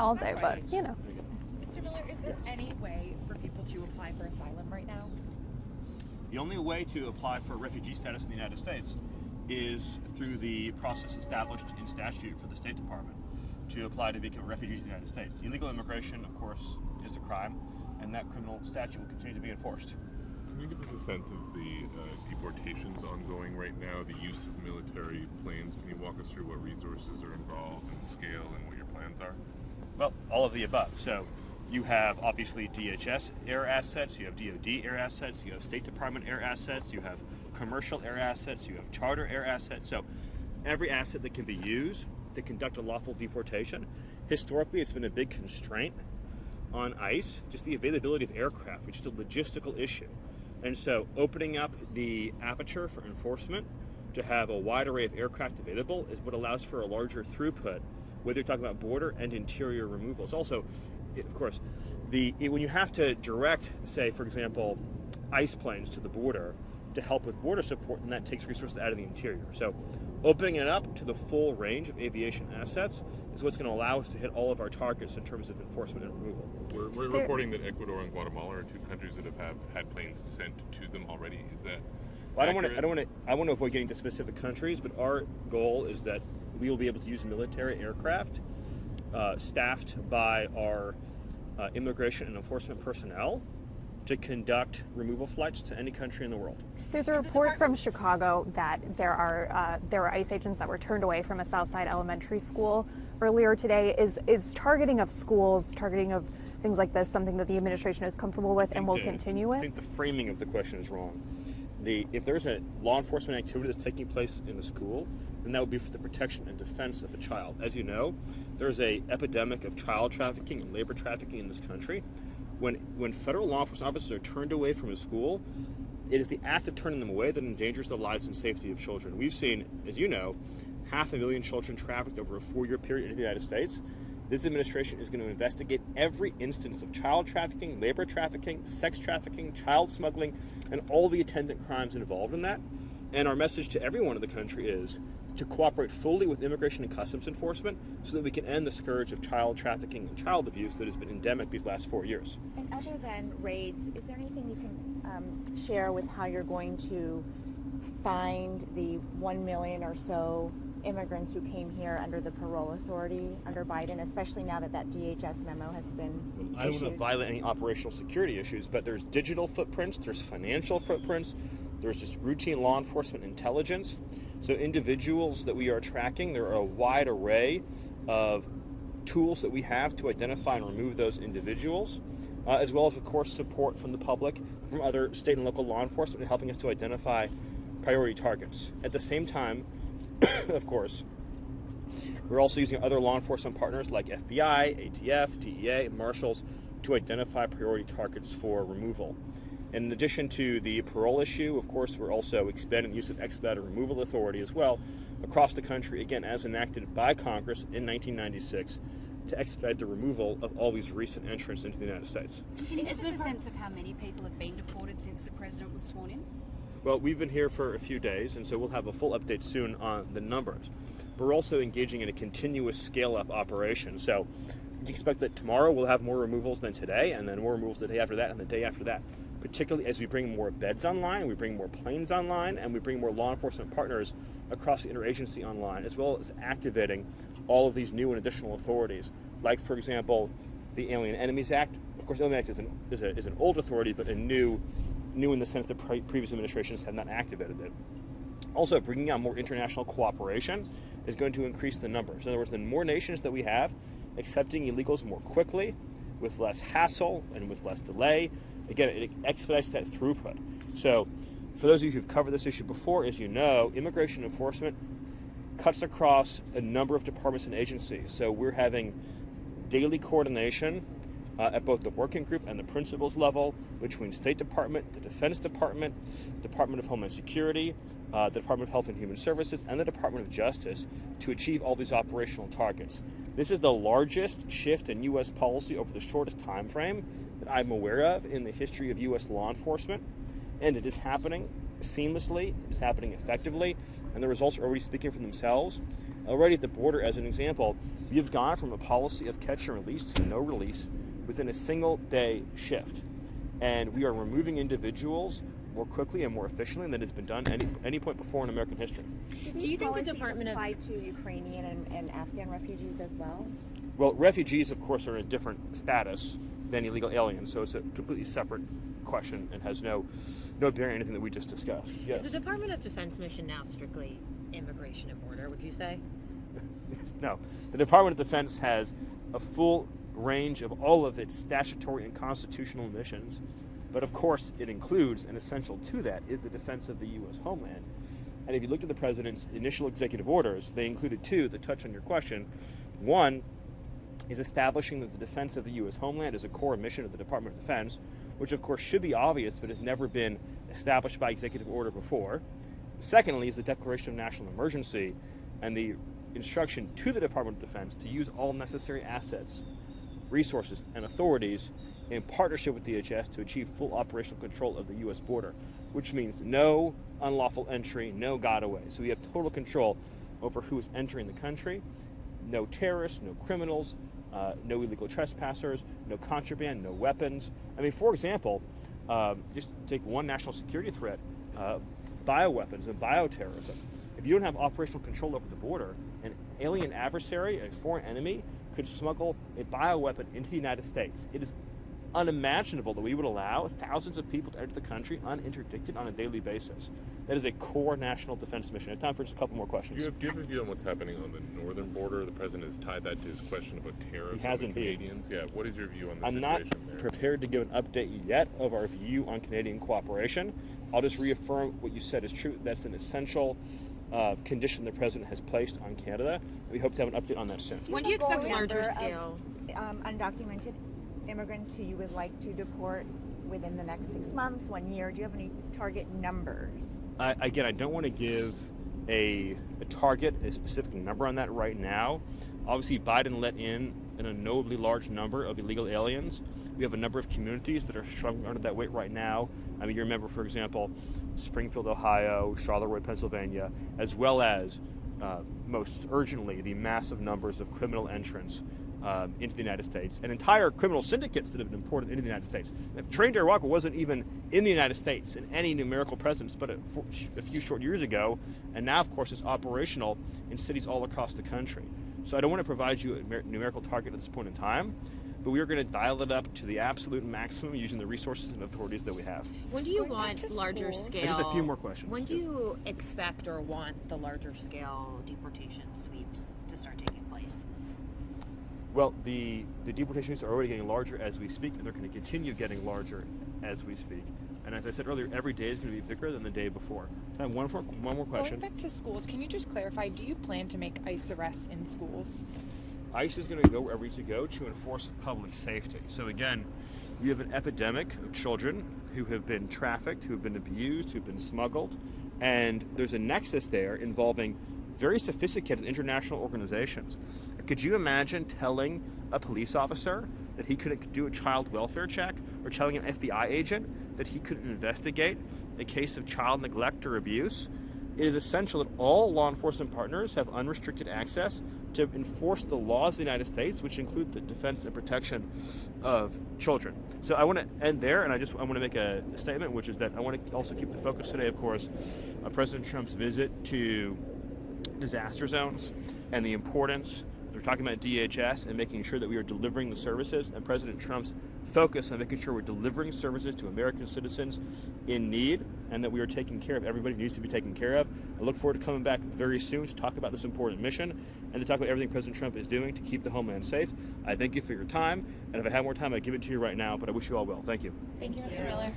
all day, but you know. Mr. Miller, is there any way for people to apply for asylum right now? The only way to apply for refugee status in the United States is through the process established in statute for the State Department to apply to become a refugee in the United States. Illegal immigration, of course, is a crime, and that criminal statute will continue to be enforced. Can you give us a sense of the deportations ongoing right now, the use of military planes? Can you walk us through what resources are involved and scale and what your plans are? Well, all of the above. So you have obviously DHS air assets, you have DoD air assets, you have State Department air assets, you have commercial air assets, you have charter air assets. So every asset that can be used to conduct a lawful deportation. Historically, it's been a big constraint on ICE, just the availability of aircraft, which is a logistical issue. And so opening up the aperture for enforcement to have a wide array of aircraft available is what allows for a larger throughput, whether you're talking about border and interior removals. Also, of course, when you have to direct, say, for example, ICE planes to the border to help with border support, then that takes resources out of the interior. So opening it up to the full range of aviation assets is what's going to allow us to hit all of our targets in terms of enforcement and removal. We're reporting that Ecuador and Guatemala are two countries that have had planes sent to them already. Is that well, I want to avoid getting to specific countries, but our goal is that we will be able to use military aircraft staffed by our immigration and enforcement personnel to conduct removal flights to any country in the world. There's a report from Chicago that there were ICE agents that were turned away from a Southside elementary school earlier today. Is targeting of schools, targeting of things like this, something that the administration is comfortable with and will continue with? I think the framing of the question is wrong. If there's a law enforcement activity that's taking place in the school, then that would be for the protection and defense of the child. As you know, there's an epidemic of child trafficking and labor trafficking in this country. When federal law enforcement officers are turned away from a school, it is the act of turning them away that endangers the lives and safety of children. We've seen, as you know, 500,000 children trafficked over a 4-year period in the United States. This administration is going to investigate every instance of child trafficking, labor trafficking, sex trafficking, child smuggling, and all the attendant crimes involved in that. And our message to everyone in the country is to cooperate fully with immigration and customs enforcement so that we can end the scourge of child trafficking and child abuse that has been endemic these last 4 years. And other than raids, is there anything you can share with how you're going to find the 1 million or so immigrants who came here under the parole authority under Biden, especially now that DHS memo has been I don't want to violate any operational security issues, but there's digital footprints, there's financial footprints, there's just routine law enforcement intelligence. So individuals that we are tracking, there are a wide array of tools that we have to identify and remove those individuals, as well as, of course, support from the public, from other state and local law enforcement in helping us to identify priority targets. At the same time, of course, we're also using other law enforcement partners like FBI, ATF, DEA, Marshals to identify priority targets for removal. And in addition to the parole issue, of course, we're also expanding the use of expedited removal authority as well across the country, again, as enacted by Congress in 1996 to expedite the removal of all these recent entrants into the United States. Is there a sense of how many people have been deported since the president was sworn in? Well, we've been here for a few days, and so we'll have a full update soon on the numbers. We're also engaging in a continuous scale-up operation. So you expect that tomorrow we'll have more removals than today, and then more removals the day after that and the day after that, particularly as we bring more beds online, we bring more planes online, and we bring more law enforcement partners across the interagency online, as well as activating all of these new and additional authorities, like, for example, the Alien Enemies Act. Of course, the Alien Act is an old authority, but a new in the sense that previous administrations have not activated it. Also, bringing on more international cooperation is going to increase the numbers. In other words, the more nations that we have accepting illegals more quickly, with less hassle and with less delay, again, it expedites that throughput. So, for those of you who've covered this issue before, as you know, immigration enforcement cuts across a number of departments and agencies. So we're having daily coordination at both the working group and the principals level between State Department, the Defense Department, Department of Homeland Security, the Department of Health and Human Services, and the Department of Justice to achieve all these operational targets. This is the largest shift in U.S. policy over the shortest time frame that I'm aware of in the history of U.S. law enforcement, and it is happening seamlessly, it is happening effectively, and the results are already speaking for themselves. Already at the border, as an example, we have gone from a policy of catch and release to no release within a single day shift. And we are removing individuals more quickly and more efficiently than has been done any point before in American history. Do you think the policies Department of- apply to Ukrainian and Afghan refugees as well? Well, refugees, of course, are in a different status than illegal aliens, so it's a completely separate question and has no bearing on anything that we just discussed. Yes. Is the Department of Defense mission now strictly immigration and border, would you say? No. The Department of Defense has a full range of all of its statutory and constitutional missions, but of course it includes, and essential to that, is the defense of the U.S. homeland. And if you looked at the President's initial executive orders, they included two that touch on your question. One is establishing that the defense of the U.S. homeland is a core mission of the Department of Defense, which of course should be obvious but has never been established by executive order before. Secondly is the declaration of national emergency and the instruction to the Department of Defense to use all necessary assets, resources, and authorities in partnership with DHS to achieve full operational control of the U.S. border, which means no unlawful entry, no got-away. So we have total control over who is entering the country, no terrorists, no criminals, no illegal trespassers, no contraband, no weapons. I mean, for example, just take one national security threat, bioweapons and bioterrorism. If you don't have operational control over the border, an alien adversary, a foreign enemy, could smuggle a bioweapon into the United States. It is unimaginable that we would allow thousands of people to enter the country uninterdicted on a daily basis. That is a core national defense mission. I have time for just a couple more questions. Do you have a view on what's happening on the northern border? The president has tied that to his question about tariffs He has on the indeed. Canadians. Yeah, what is your view on the I'm situation not there? prepared to give an update yet of our view on Canadian cooperation. I'll just reaffirm what you said is true. That's an essential condition the president has placed on Canada. We hope to have an update on that soon. When do you expect Goal larger number scale? of undocumented immigrants who you would like to deport within the next 6 months, 1 year? Do you have any target numbers? Again, I don't want to give a target, a specific number on that right now. Obviously, Biden let in an unknowably large number of illegal aliens. We have a number of communities that are struggling under that weight right now. I mean, you remember, for example, Springfield, Ohio, Charleroi, Pennsylvania, as well as, most urgently, the massive numbers of criminal entrants into the United States, and entire criminal syndicates that have been imported into the United States. Train Darawaga wasn't even in the United States in any numerical presence but a few short years ago, and now, of course, it's operational in cities all across the country. So I don't want to provide you a numerical target at this point in time, but we are going to dial it up to the absolute maximum using the resources and authorities that we have. When do you Going back want to larger schools. scale? Just a few more questions. When do you expect or want the larger scale deportation sweeps to start taking place? Well, the deportations are already getting larger as we speak, and they're going to continue getting larger as we speak. And as I said earlier, every day is going to be bigger than the day before. So I have one more question. Going back to schools, can you just clarify, do you plan to make ICE arrests in schools? ICE is going to go where we need to go to enforce public safety. So again, we have an epidemic of children who have been trafficked, who have been abused, who have been smuggled, and there's a nexus there involving very sophisticated international organizations. Could you imagine telling a police officer that he couldn't do a child welfare check, or telling an FBI agent that he couldn't investigate a case of child neglect or abuse? It is essential that all law enforcement partners have unrestricted access to enforce the laws of the United States, which include the defense and protection of children. So I want to end there, and I want to make a statement, which is that I want to also keep the focus today, of course, on President Trump's visit to disaster zones and the importance. We're talking about DHS and making sure that we are delivering the services, and President Trump's focus on making sure we're delivering services to American citizens in need, and that we are taking care of everybody who needs to be taken care of. I look forward to coming back very soon to talk about this important mission and to talk about everything President Trump is doing to keep the homeland safe. I thank you for your time, and if I have more time, I'd give it to you right now, but I wish you all well. Thank you. Thank you, Mr. Miller.